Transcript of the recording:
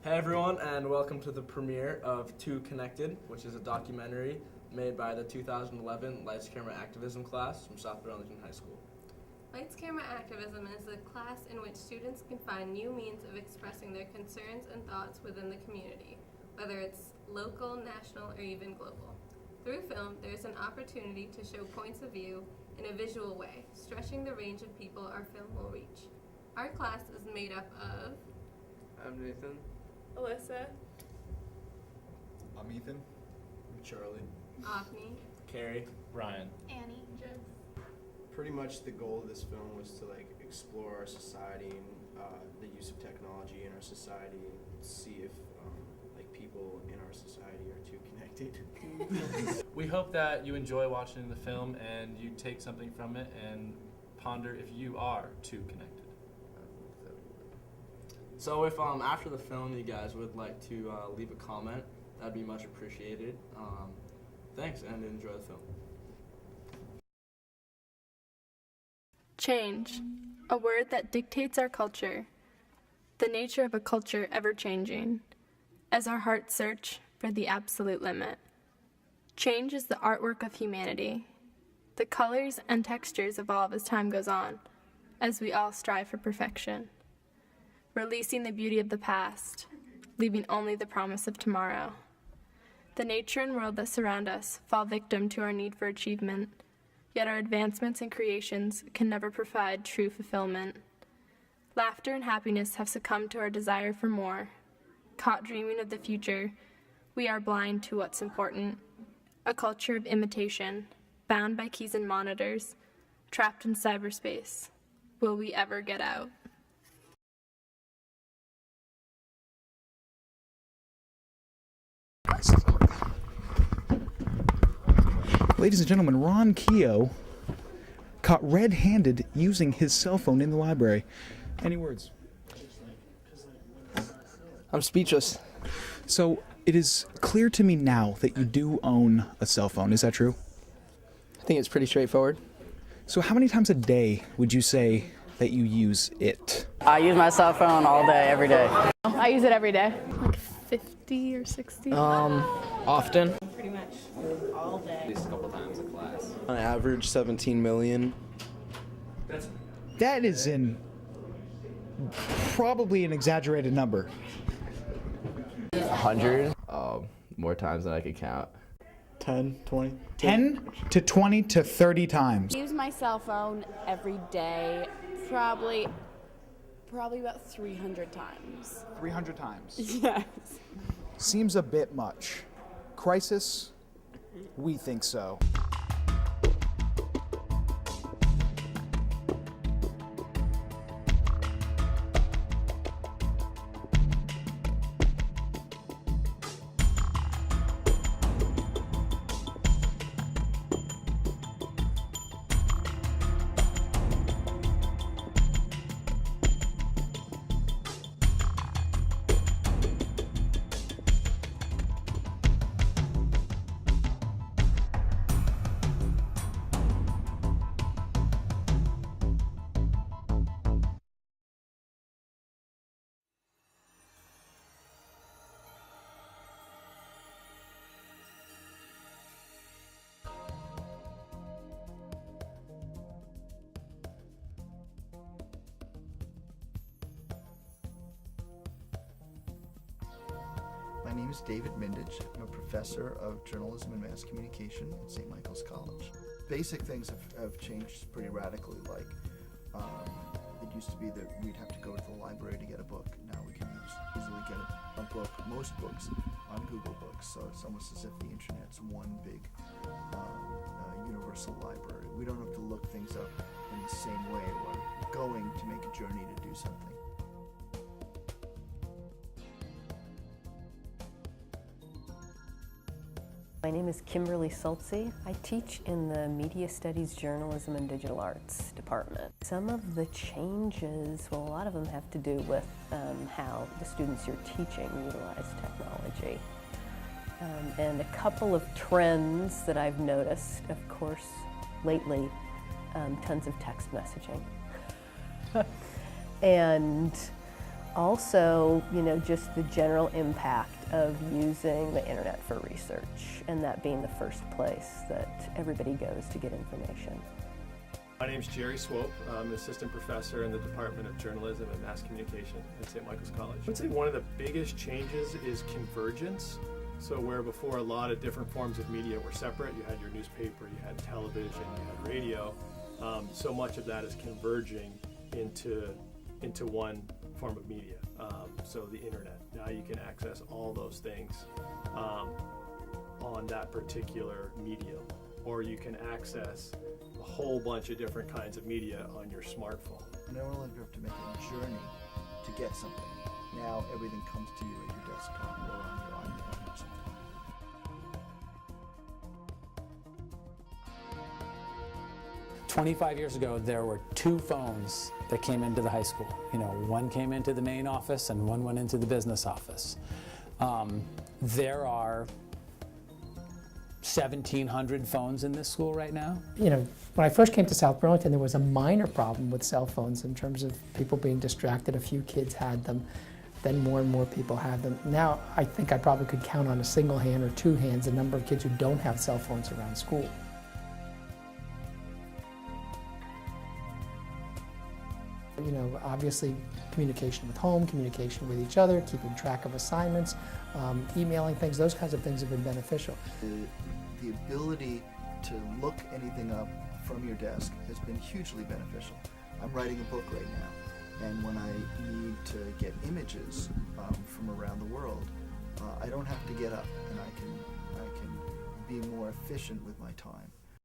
Hey everyone, and welcome to the premiere of Two Connected, which is a documentary made by the 2011 Lights Camera Activism class from South Burlington High School. Lights Camera Activism is a class in which students can find new means of expressing their concerns and thoughts within the community, whether it's local, national, or even global. Through film, there's an opportunity to show points of view in a visual way, stretching the range of people our film will reach. Our class is made up of I'm Nathan. Alyssa, I'm Ethan. I'm Charlie. Avni, Carrie, Ryan. Annie, Jen. Pretty much the goal of this film was to explore our society and the use of technology in our society and see if people in our society are too connected. We hope that you enjoy watching the film and you take something from it and ponder if you are too connected. So if after the film you guys would like to leave a comment, that'd be much appreciated. Thanks, and enjoy the film. Change, a word that dictates our culture, the nature of a culture ever-changing, as our hearts search for the absolute limit. Change is the artwork of humanity. The colors and textures evolve as time goes on, as we all strive for perfection, releasing the beauty of the past, leaving only the promise of tomorrow. The nature and world that surround us fall victim to our need for achievement, yet our advancements and creations can never provide true fulfillment. Laughter and happiness have succumbed to our desire for more. Caught dreaming of the future, we are blind to what's important. A culture of imitation, bound by keys and monitors, trapped in cyberspace. Will we ever get out? Ladies and gentlemen, Ron Keogh caught red-handed using his cell phone in the library. Any words? I'm speechless. So, it is clear to me now that you do own a cell phone. Is that true? I think it's pretty straightforward. So how many times a day would you say that you use it? I use my cell phone all day, every day. I use it every day. Like 50 or 60? Often. Pretty much all day. At least a couple times in class. On average, 17 million. That is probably an exaggerated number. 100. More times than I could count. 10, 20. 10 to 20 to 30 times. I use my cell phone every day, probably about 300 times. 300 times. Yes. Seems a bit much. Crisis? We think so. My name is David Mindich. I'm a professor of journalism and mass communication at St. Michael's College. Basic things have changed pretty radically, like it used to be that we'd have to go to the library to get a book. Now we can easily get a book, most books, on Google Books, so it's almost as if the internet's one big universal library. We don't have to look things up in the same way we're going to make a journey to do something. My name is Kimberly Sultzy. I teach in the Media Studies, Journalism, and Digital Arts department. Some of the changes, well, a lot of them have to do with how the students you're teaching utilize technology. And a couple of trends that I've noticed, of course, lately, tons of text messaging. And Also, just the general impact of using the internet for research, and that being the first place that everybody goes to get information. My name's Jerry Swope. I'm an assistant professor in the Department of Journalism and Mass Communication at St. Michael's College. I would say one of the biggest changes is convergence. So where before a lot of different forms of media were separate, you had your newspaper, you had television, you had radio, so much of that is converging into one form of media. So the internet. Now you can access all those things on that particular medium, or you can access a whole bunch of different kinds of media on your smartphone. No longer have to make a journey to get something. Now everything comes to you at your desktop or on your iPad or something. 25 years ago, there were 2 phones that came into the high school. One came into the main office and one went into the business office. There are 1,700 phones in this school right now. When I first came to South Burlington, there was a minor problem with cell phones in terms of people being distracted. A few kids had them, then more and more people have them. Now, I think I probably could count on a single hand or 2 hands the number of kids who don't have cell phones around school. Obviously communication with home, communication with each other, keeping track of assignments, emailing things, those kinds of things have been beneficial. The ability to look anything up from your desk has been hugely beneficial. I'm writing a book right now, and when I need to get images from around the world, I don't have to get up, and I can be more efficient with my time.